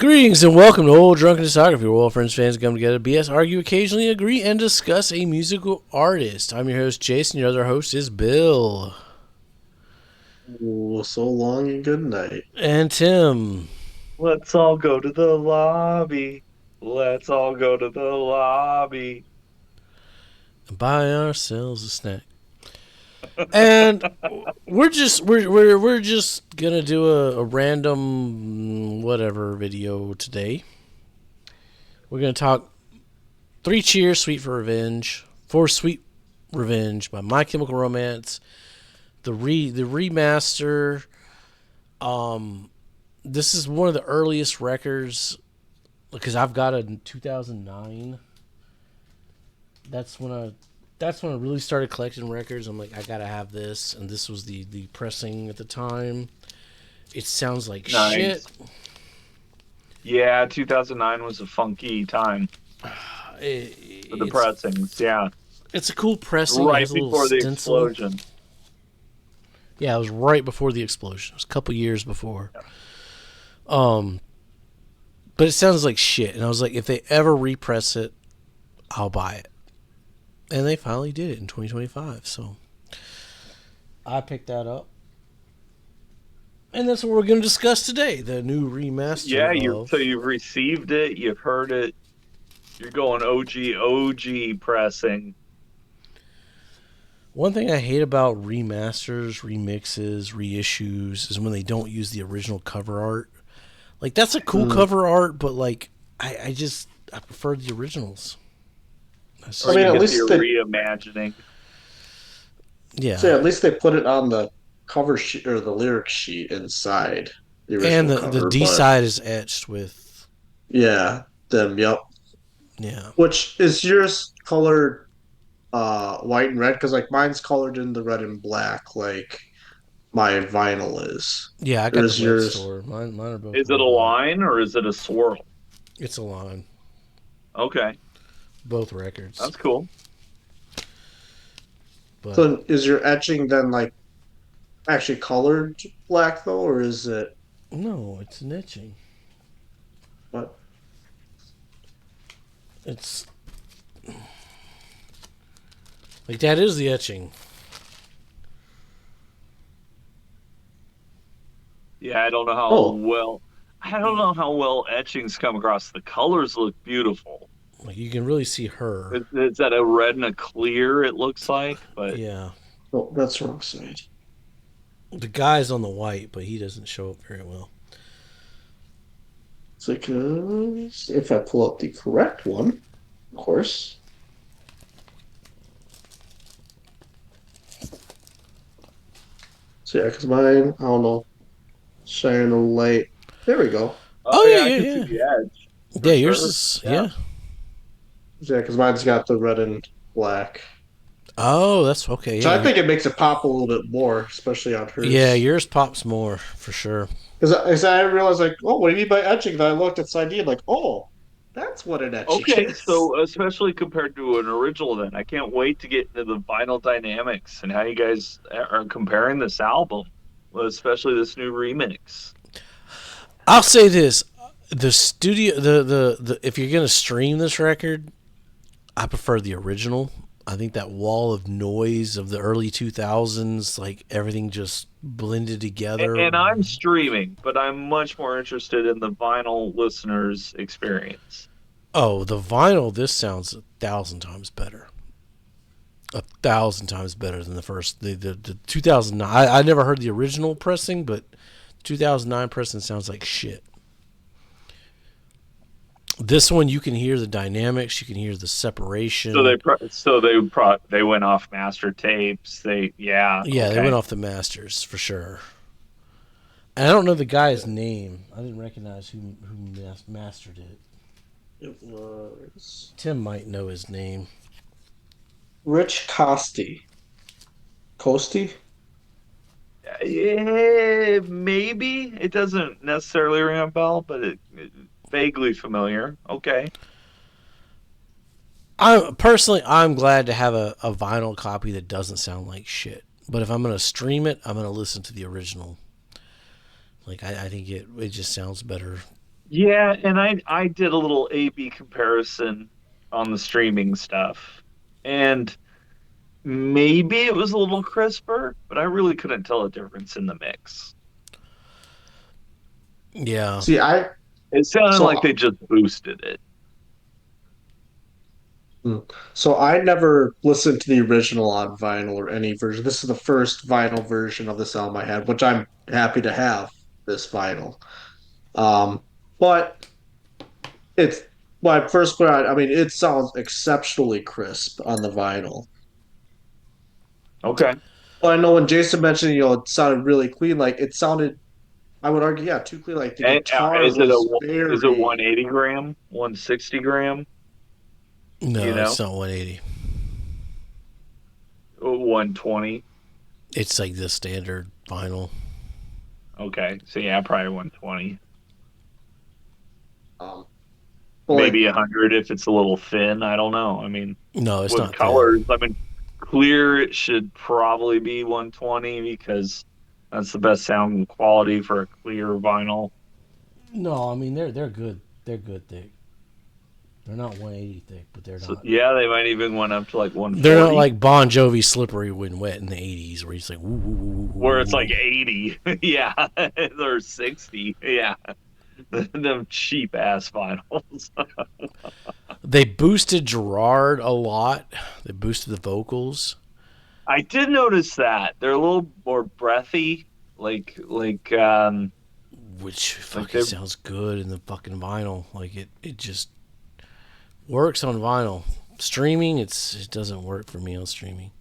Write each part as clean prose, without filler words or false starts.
Greetings and welcome to Old Drunken Discography, where all friends, fans come together, BS, argue, occasionally agree, and discuss a musical artist. I'm your host, Jason. Your other host is Bill. Oh, so long and good night. And Tim. Let's all go to the lobby. Let's all go to the lobby. Buy ourselves a snack. And we're just gonna do a random whatever video today. We're gonna talk 3 Cheers, Sweet for Revenge, 4 Sweet Revenge by My Chemical Romance, the remaster. This is one of the earliest records because I've got it in 2009. That's when I really started collecting records. I'm like, I gotta have this, and this was the pressing at the time. It sounds like Nice. shit. Yeah, 2009 was a funky time for the pressings. Yeah, It's a cool pressing. right It has a little before the stencil. explosion. Yeah, it was right before the explosion. It was a couple years before. But it sounds like shit, and I was like, if they ever repress it, I'll buy it. And they finally did it in 2025, so I picked that up. And that's what we're going to discuss today, the new remaster. Yeah, you've received it, you've heard it. You're going OG pressing. One thing I hate about remasters, remixes, reissues is when they don't use the original cover art. Like, that's a cool cover art, but like I prefer the originals. Or I mean, you at get least the they- reimagining. Yeah. So at least they put it on the cover sheet or the lyric sheet inside the original And the cover. D but side is etched with, yeah, yep. yeah. Which is yours colored white and red? Because like mine's colored in the red and black, like my vinyl is. Yeah, I Or got is the web yours? store. Mine are both. Is it a red. line or is it a swirl? It's a line. Okay, Both records. that's cool. But So is your etching then like actually colored black though, or is it no, it's an etching. what? It's like that is the etching. Yeah, I don't know Oh. how well etchings come across. The colors look beautiful. Like you can really see her. Is that a red and a clear? It looks like, but Yeah. Oh, that's the wrong side. The guy's on the white, but he doesn't show up very well. It's because if I pull up the correct one, of course. So yeah, because mine, I don't know, shining a light. There we go. Oh, yeah, I yeah, can yeah. see the edge. Yeah, yours sure. is Yeah. yeah. Yeah, because mine's got the red and black. Oh, that's okay. So Yeah, I think it makes it pop a little bit more, especially on hers. yeah, yours pops more for sure. Because I realized, like, oh, what do you mean by etching? Then I looked at side D, I'm like, oh, that's what an etching Okay, is. so especially compared to an original, then I can't wait to get into the vinyl dynamics and how you guys are comparing this album, especially this new remix. I'll say this: the studio, the if you're gonna stream this record, I prefer the original. I think that wall of noise of the early 2000s, like everything just blended together. And I'm streaming, but I'm much more interested in the vinyl listeners' experience. Oh, the vinyl, this sounds 1,000 times better. 1,000 times better than the first. The 2009. I never heard the original pressing, but 2009 pressing sounds like shit. This one, you can hear the dynamics. You can hear the separation. They went off master tapes. Yeah, okay. they went off the masters for sure. And I don't know the guy's name. I didn't recognize who mastered it. It was Tim might know his name. Rich Costi. Costi? Yeah, maybe it doesn't necessarily ring a bell, but it vaguely familiar. Okay. I'm glad to have a vinyl copy that doesn't sound like shit. But if I'm gonna stream it, I'm gonna listen to the original. Like I think it just sounds better Yeah, and I did a little A/B comparison on the streaming stuff, and maybe it was a little crisper, but I really couldn't tell a difference in the mix. Yeah. See, I It sounded like so they just boosted it. so I never listened to the original on vinyl or any version. This is the first vinyl version of this album I had, which I'm happy to have this vinyl. Um, but it's when I first put out. I mean, it sounds exceptionally crisp on the vinyl. Okay. But I know when Jason mentioned, it sounded really clean. Like it sounded, I would argue, yeah, too clean. Like the And guitar was is it very. 180 gram, 160 gram? Do you No, it's know? not 180. 120. It's like the standard vinyl. Okay. So yeah, probably 120. Um, but Maybe like 100 if it's a little thin. I don't know. I mean, No, it's with not thin. colors, I mean, clear it should probably be 120 because that's the best sound quality for a clear vinyl. No, I mean they're good. They're good thick. They're not 180 thick, but they're So not. yeah, they might even went up to like They're not 140, like Bon Jovi "Slippery When Wet" in the '80s, where he's like, woo, woo, woo, where it's woo, like woo. 80. Yeah, or 60. Yeah, them cheap ass vinyls. They boosted Gerard a lot. They boosted the vocals, I did notice that they're a little more breathy, like which like fucking they're sounds good in the fucking vinyl. Like it just works on vinyl. Streaming, it doesn't work for me on streaming.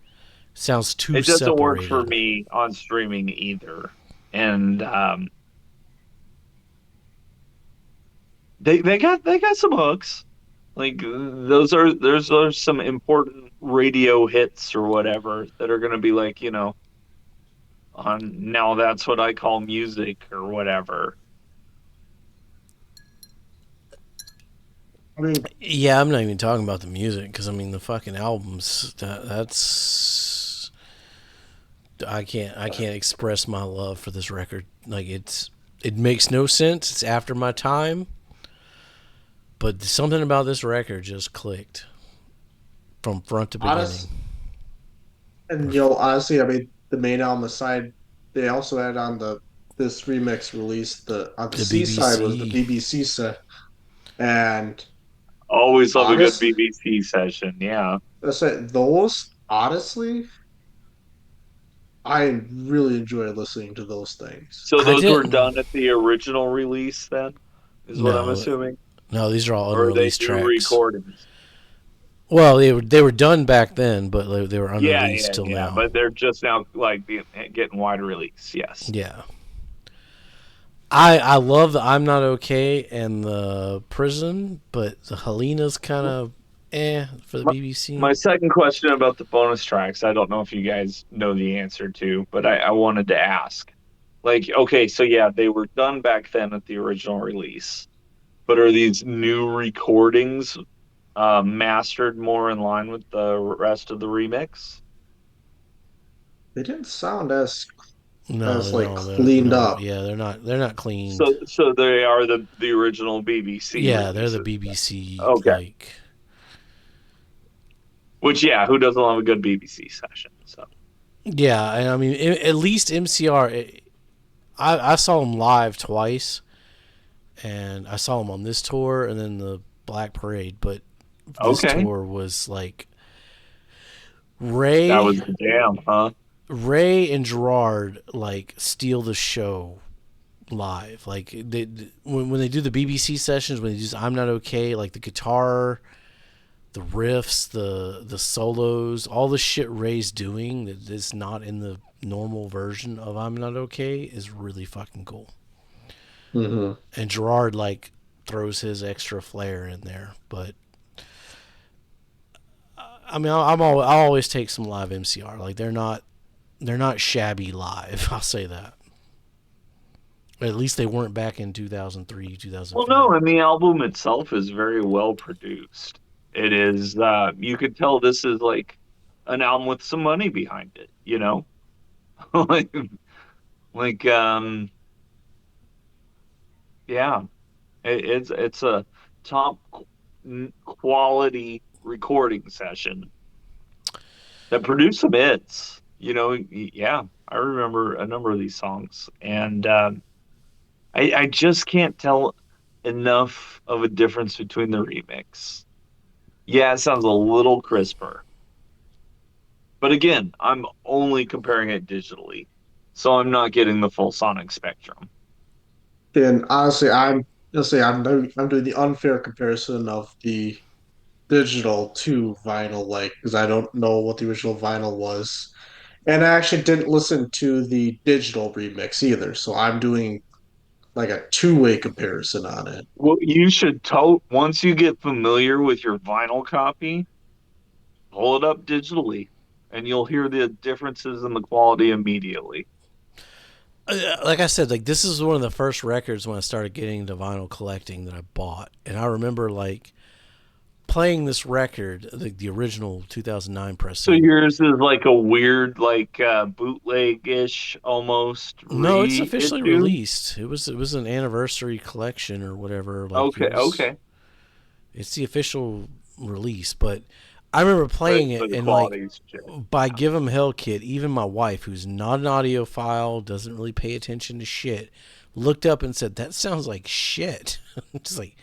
It sounds too it doesn't work for separated. me on streaming either. And they got some hooks. Like those are some important radio hits or whatever that are going to be like, on now that's what I call music or whatever. I mean, Yeah, I'm not even talking about the music because I mean the fucking albums. That's I can't express my love for this record. Like it makes no sense. It's after my time, but something about this record just clicked from front to beginning. honest, and honestly, I mean, the main album aside, they also had on the this remix release. The on the The C side was the BBC. BBC set, and Always love a good honest, BBC session. Yeah. I said those honestly, I really enjoy listening to those things. So I those were didn't. done at the original release then, is what I'm No, assuming, no, these are all or are they unreleased new tracks. recordings? Well, they were done back then, but they were Yeah, unreleased yeah, till yeah. now. But they're just now like getting wide release. Yes. Yeah. I love the "I'm Not Okay" and the "Prison," but the Helena's kind of for the My, BBC. my second question about the bonus tracks, I don't know if you guys know the answer to, but I wanted to ask. Like, okay, so yeah, they were done back then at the original release, but are these new recordings mastered more in line with the rest of the remix? They didn't sound as No, like no, cleaned no. up. Yeah, they're not cleaned. So they are the original BBC Yeah, they're the releases. BBC Okay. like. Which, yeah, who doesn't love a good BBC session? So, Yeah, and I mean at least MCR. I saw them live twice, and I saw them on this tour and then the Black Parade. But this okay, tour was like that Ray was the jam, huh? Ray and Gerard like steal the show live. Like when they do the BBC sessions, when they do "I'm Not Okay," like the guitar, the riffs, the solos, all the shit Ray's doing that is not in the normal version of "I'm Not Okay" is really fucking cool. Hmm. And Gerard like throws his extra flair in there, but I mean, I'll always take some live MCR. Like they're not shabby live. I'll say that. At least they weren't back in 2003, Well, no, 2004. and the album itself is very well produced. It is, you could tell this is like an album with some money behind it, like, like, yeah. It's a top quality recording session that produced some hits. Yeah, I remember a number of these songs, and I just can't tell enough of a difference between the remix. Yeah, it sounds a little crisper, but again, I'm only comparing it digitally, so I'm not getting the full sonic spectrum. And honestly, I'm doing the unfair comparison of the digital to vinyl, like because I don't know what the original vinyl was, and I actually didn't listen to the digital remix either. So I'm doing like a two-way comparison on it. Well, you should once you get familiar with your vinyl copy, pull it up digitally, and you'll hear the differences in the quality immediately. Like I said, like this is one of the first records when I started getting into vinyl collecting that I bought, and I remember like playing this record, the original 2009 So pressing. yours is like a weird, like bootleg-ish almost No, it's officially reissue. released. It was an anniversary collection or whatever. Like it Okay, was, okay, it's the official release. But I remember but playing it the and like quality's shit. by Give 'em Hell Kid, even my wife, who's not an audiophile, doesn't really pay attention to shit, looked up and said, "That sounds like shit." Just like,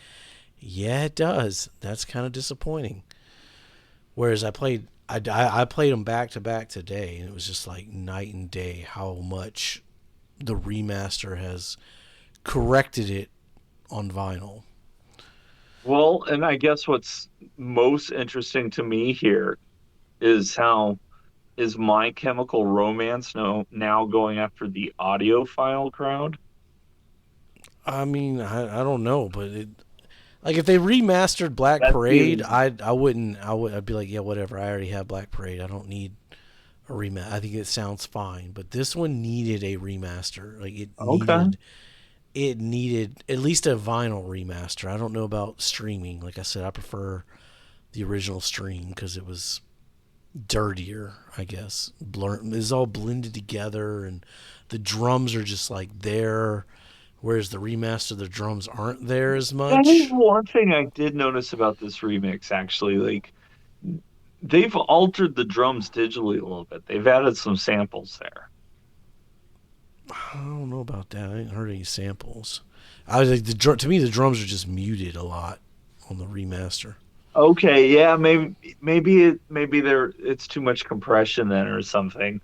yeah, it does. That's kind of disappointing. Whereas I played them back to back today, and it was just like night and day how much the remaster has corrected it on vinyl. Well, and I guess what's most interesting to me here is how is My Chemical Romance now going after the audiophile crowd? I mean, I don't know, but like if they remastered Black That Parade, seems I'd be like, yeah, whatever. I already have Black Parade. I don't need a remaster. I think it sounds fine, but this one needed a remaster. Like okay. it needed at least a vinyl remaster. I don't know about streaming. Like I said, I prefer the original stream because it was dirtier, I guess. It's all blended together, and the drums are just like there, whereas the remaster, the drums aren't there as That is much. one thing I did notice about this remix, actually. Like, they've altered the drums digitally a little bit. They've added some samples there. I don't know about that. I ain't heard any samples. I was like to me the drums are just muted a lot on the remaster. Okay, yeah, maybe it's too much compression then or something.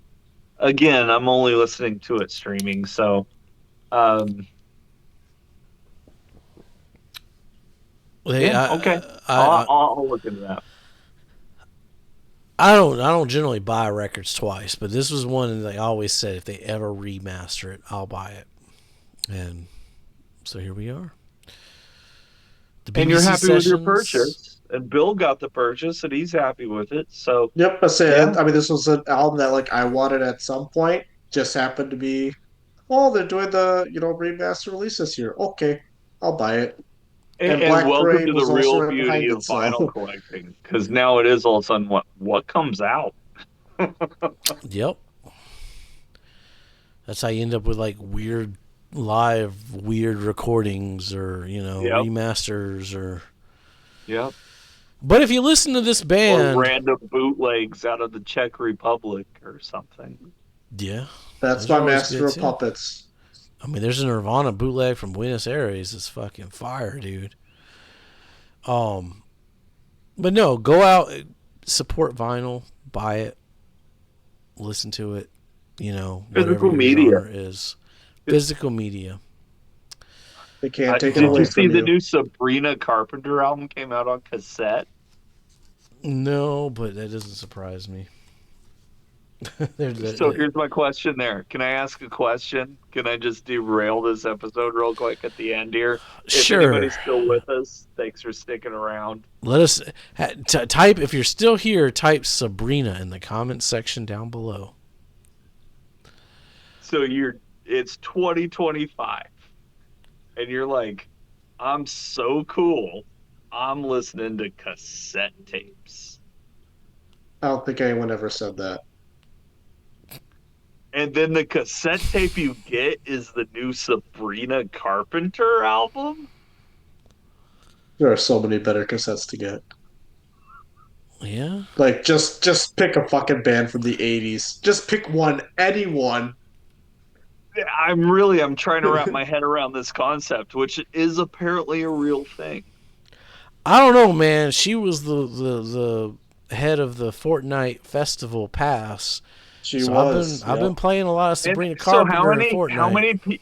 Again, I'm only listening to it streaming, so um They, yeah, okay. I, I'll look into that. I don't generally buy records twice, but this was one that I always said if they ever remaster it, I'll buy it. And so here we are. The And you're BBC happy with your sessions. purchase, and Bill got the purchase, and he's happy with it. So, Yep, I said. yeah. I mean, this was an album that like I wanted at some point. Just happened to be, oh, they're doing the remaster release this year. Okay, I'll buy it. And And Black welcome Parade to the was also real right beauty behind it. of So, vinyl collecting, because now it is all of a sudden what comes out. Yep. That's how you end up with like weird recordings or, Yep, remasters or. yep. But if you listen to this Or band, random bootlegs out of the Czech Republic or something. yeah, that's those are my always Master good of too. Puppets. I mean, there's a Nirvana bootleg from Buenos Aires. It's fucking fire, dude. Um, but no, go out, support vinyl, buy it, listen to it. Whatever Physical your media. genre is, physical media. They can't take it Did you away see from the you. new Sabrina Carpenter album came out on cassette? No, but that doesn't surprise me. they're, So they're, here's my question there. Can I ask a question? Can I just derail this episode real quick at the end here? If sure. anybody's still with us, thanks for sticking around. Let us type if you're still here. Type Sabrina in the comments section down below. So it's 2025 and you're like, I'm so cool. I'm listening to cassette tapes. I don't think anyone ever said that. And then the cassette tape you get is the new Sabrina Carpenter album? There are so many better cassettes to get. Yeah. Like just pick a fucking band from the 80s. Just pick one, anyone. I'm trying to wrap my head around this concept, which is apparently a real thing. I don't know, man. She was the head of the Fortnite Festival Pass. She So was. I've been Yep. playing a lot of And Sabrina so Carpenter in Fortnite.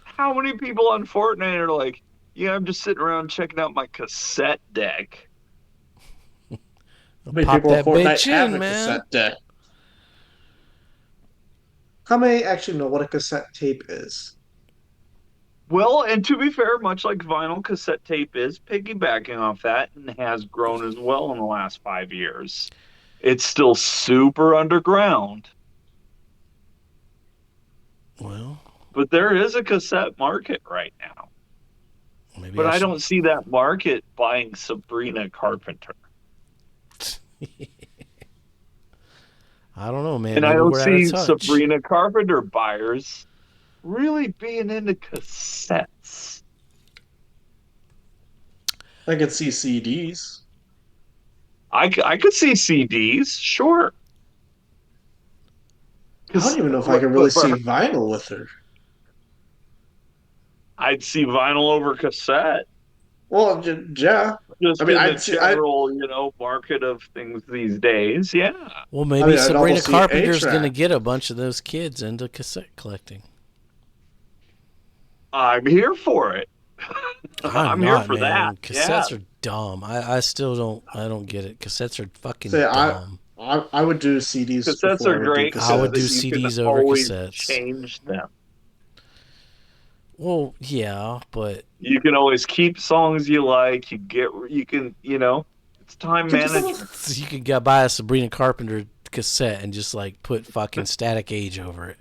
how many people on Fortnite are like, yeah, I'm just sitting around checking out my cassette deck. How many Pop people on that Fortnite bitch have in, a man. cassette deck? How many actually know what a cassette tape is? Well, and to be fair, much like vinyl, cassette tape is piggybacking off that and has grown as well in the last 5 years. It's still super underground, Well, but there is a cassette market right now. maybe But I I should. don't see that market buying Sabrina Carpenter. I don't know, man. And I Maybe don't we're out of see touch. Sabrina Carpenter buyers really being into cassettes. I can see CDs. I could see CDs, sure. I don't 'Cause, even know if I but, can really but see for, vinyl with her. I'd see vinyl over cassette, Well, yeah. I just mean, in the general, market of things these days. Yeah, Well, maybe I'd Sabrina almost see Carpenter's gonna A-Track. get a bunch of those kids into cassette collecting. I'm here for it. I'm I'm here not, for that. man. Yeah, Cassettes are dumb. I still don't. I don't get it. Cassettes are fucking Say, dumb. I would do CDs cassettes before are I would do great I because would do cassettes. you can CDs over always cassettes. change them. Well, yeah, but You can always keep songs you like. It's time Keep some. management. you could go buy a Sabrina Carpenter cassette and just like put fucking Static Age over it.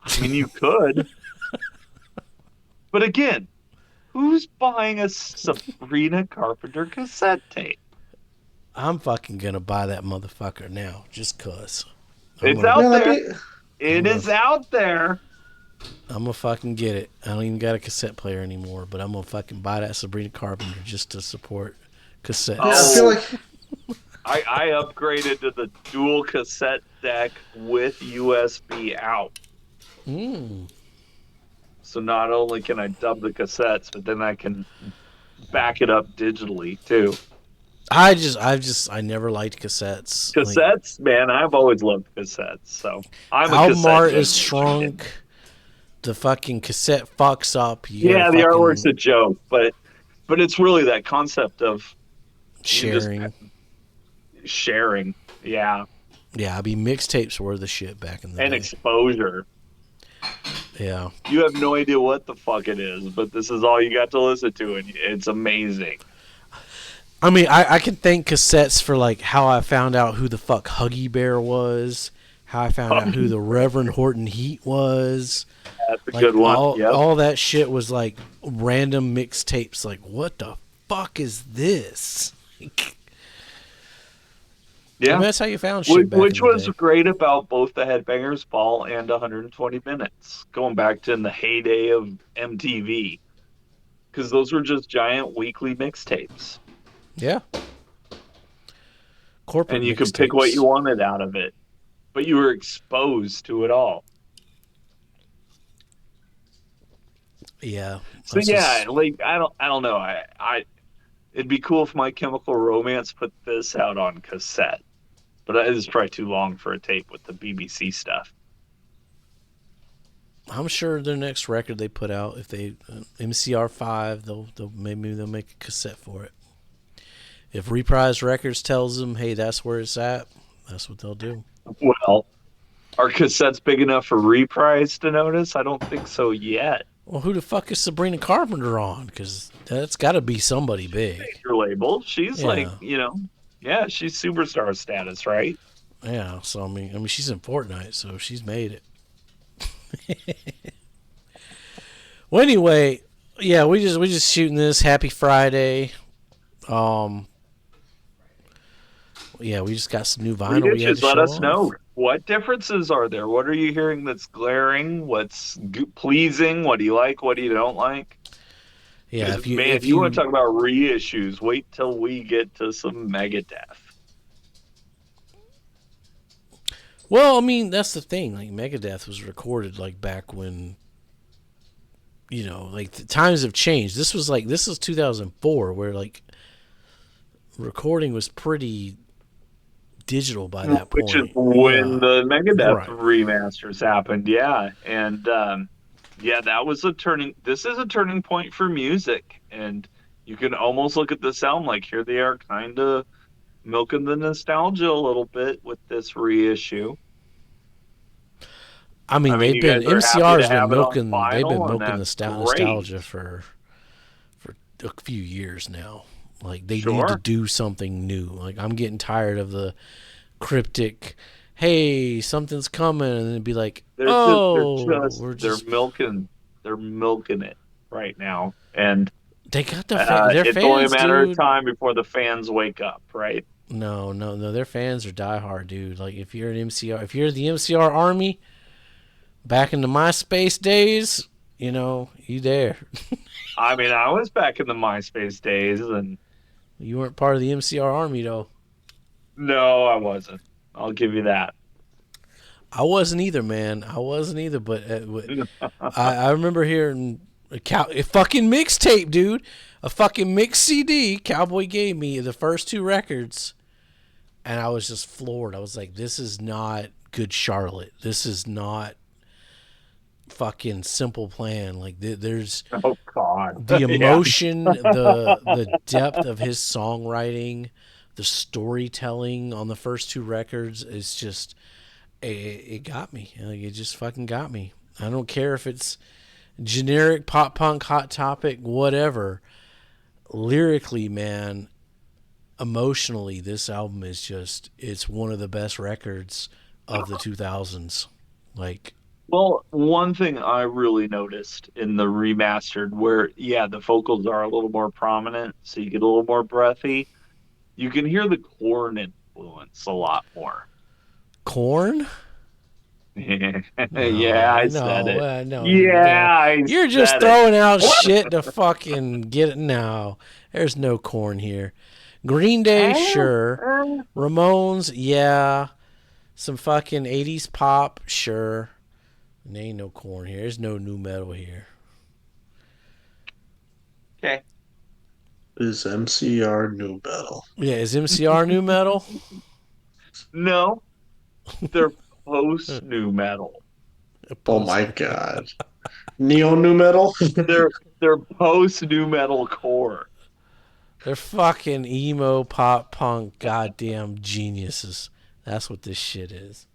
I mean, you could, but again, who's buying a Sabrina Carpenter cassette tape? I'm fucking gonna buy that motherfucker now, just cause. I'm It's gonna, out Man, there. I'm It gonna, is out there. I'm gonna fucking get it. I don't even got a cassette player anymore, but I'm gonna fucking buy that Sabrina Carpenter just to support yeah, I cassettes. feel Oh, like I upgraded to the dual cassette deck with USB out. Mm. So not only can I dub the cassettes, but then I can back it up digitally too. I never liked cassettes. Like Cassettes, man, I've always loved cassettes. So I'm a album cassette art is generation kid. shrunk. The fucking cassette fucks up. You gotta Yeah, the artwork's a fucking joke, but it's really that concept of you just sharing. sharing. Yeah, Yeah, I mean mixtapes were the shit back in the and day. exposure. Yeah. You have no idea what the fuck it is, but this is all you got to listen to, and it's amazing. I mean, I can thank cassettes for like how I found out who the fuck Huggy Bear was, how I found out who the Reverend Horton Heat was. That's a Like good one. Yep. all that shit was like random mixtapes. Like, what the fuck is this? I mean, Yeah. that's how you found shit back Which in the was day. great about both the Headbangers Ball and 120 Minutes, going back to in the heyday of MTV, because those were just giant weekly mixtapes, Yeah, corporate and you could pick what you mixtapes. wanted out of it, but you were exposed to it all. Yeah, So that's yeah, just. like I don't know. It'd be cool if My Chemical Romance put this out on cassette, but it's probably too long for a tape with the BBC stuff. I'm sure their next record they put out, if they MCR5, they'll maybe they'll make a cassette for it. If Reprise Records tells them, hey, that's where it's at, that's what they'll do. Well, are cassettes big enough for Reprise to notice? I don't think so yet. Well, who the fuck is Sabrina Carpenter on? Because that's got to be somebody big. Major label. She's like, Yeah, yeah, she's superstar status, right? yeah. So I mean, she's in Fortnite, so she's made it. Well, anyway, yeah, we just shooting this. Happy Friday. Um, yeah, we just got some new vinyl we had to Reitches, let show us know. off. What differences are there? What are you hearing that's glaring? What's pleasing? What do you like? What do you don't like? Yeah, Because if you man, if you want to you talk about reissues? Wait till we get to some Megadeth. well, I mean that's the thing. Like Megadeth was recorded like back when like the times have changed. This was 2004 where like recording was pretty digital by that Which is point. when the Megadeth Right. remasters happened, yeah. And yeah, that was a turning. This is a turning point for music, and you can almost look at the sound like here they are, kind of milking the nostalgia a little bit with this reissue. I I mean, mean, they've you been guys are happy MCR to has been have it on milking vinyl, and the that's great. nostalgia for a few years now. Like they need to Sure, do something new. Like I'm getting tired of the cryptic, "Hey, something's coming," and then it'd be like, "Oh, we're they're just." milking it right now, and They got their it's only a fans, matter of dude. time before the fans wake up, right? No, no, no. Their fans are diehard, dude. Like if you're an MCR, if you're the MCR army back in the MySpace days, you there. I mean, I was back in the MySpace days, and You weren't part of the MCR army though. no, I wasn't. I'll give you that. I wasn't either, man. I wasn't either. But I remember hearing a fucking mixtape, dude. A fucking mix CD. Cowboy gave me the first two records, and I was just floored. I was like, "This is not Good Charlotte. This is not fucking Simple Plan." Like, there's Oh God, the yeah. emotion, the depth of his songwriting, the storytelling on the first two records is just it got me. Like, it just fucking got me. I don't care if it's generic pop punk, hot topic, whatever. Lyrically, man, emotionally, this album is it's one of the best records of the 2000s. Like, Well, one thing I really noticed in the remastered, where yeah, the vocals are a little more prominent, so you get a little more breathy. You can hear the corn influence a lot more. Corn? Yeah, No, I said no, it. no, Yeah, I you're just said it. throwing out shit to fucking get it. No, there's no corn here. Green Day, sure. Ramones, yeah. Some fucking 80s pop, sure. There ain't no corn here. There's no new metal here. Okay. Is MCR new metal? Yeah, is MCR new metal? No, they're post new metal. Oh my god. Neo new metal? They're they're post new metal core. They're fucking emo pop punk goddamn geniuses. That's what this shit is.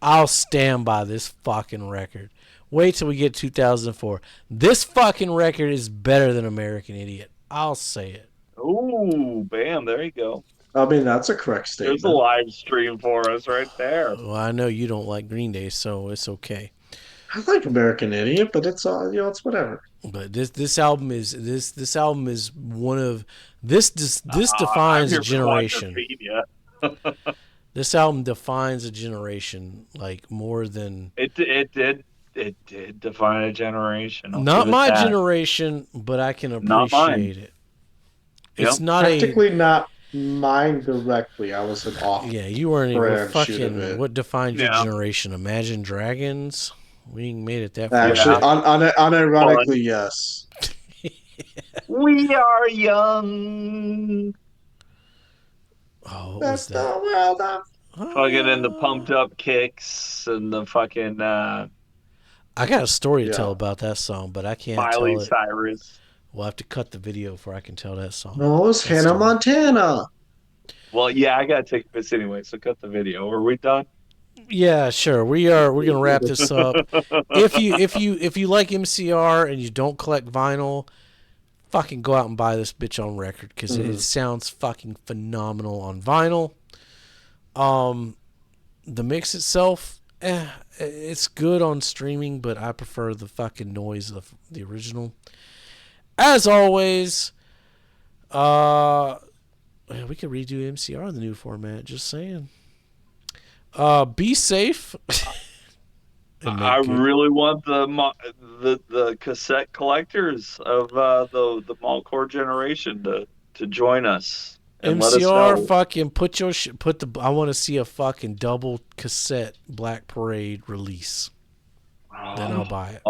I'll stand by this fucking record. Wait till we get 2004. This fucking record is better than American Idiot. I'll say it. Ooh, bam, there you go. I mean, that's a correct There's a statement. live stream for us right there. Well, I know you don't like Green Day, so it's okay. I like American Idiot, but it's it's whatever. But this album is one of this I'm defines a here for generation. Quadrophenia. This album defines a generation like more than It did define a generation. I'll not give it my that. generation, but I can Not mine. appreciate it. It's Yep. not a Technically not mine directly. I was an off yeah. You weren't even brand shoot of fucking. it. What defined your Yeah. generation? Imagine Dragons. We ain't made it that far Actually, Yeah. yet. unironically, Fun. yes. We are young. Oh, what was That's the that? world of Fucking in the Ah. pumped up kicks and the fucking I got a story to tell yeah. about that song, but I can't Miley tell it. Cyrus. We'll have to cut the video before I can tell that song. No, it was That Hannah story. Montana. Well, yeah, I gotta take this anyway, so cut the video. Are we done? Yeah, sure. We're gonna wrap this up. If you like MCR and you don't collect vinyl, fucking go out and buy this bitch on record because it sounds fucking phenomenal on vinyl. The mix itself, it's good on streaming, but I prefer the fucking noise of the original. As always, we could redo MCR in the new format. Just saying. Be safe. and I make good. really want the cassette collectors of the Malcore generation to join us and let us MCR, know. fucking put the. I want to see a fucking double cassette Black Parade release. Then I'll buy it.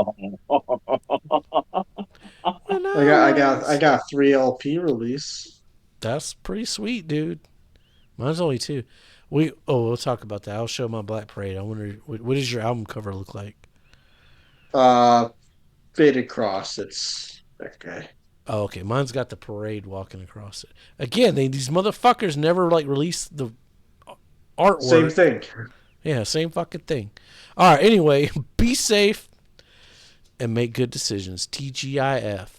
When I I got I got I was. got 3 LP release. That's pretty sweet, dude. Mine's only 2. We'll talk about that. I'll show my Black Parade. I wonder what does your album cover look like? Uh, Faded Cross. It's that guy. Oh, okay. Mine's got the parade walking across it. Again, these motherfuckers never like release the Same artwork. thing. Yeah, same fucking thing. All right. Anyway, be safe and make good decisions. TGIF.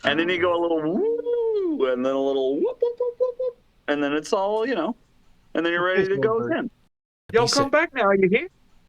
And then you go a little woo, and then a little whoop, whoop, whoop, whoop, whoop, and then it's all, and then you're ready to go again. Yo, come back now, you hear?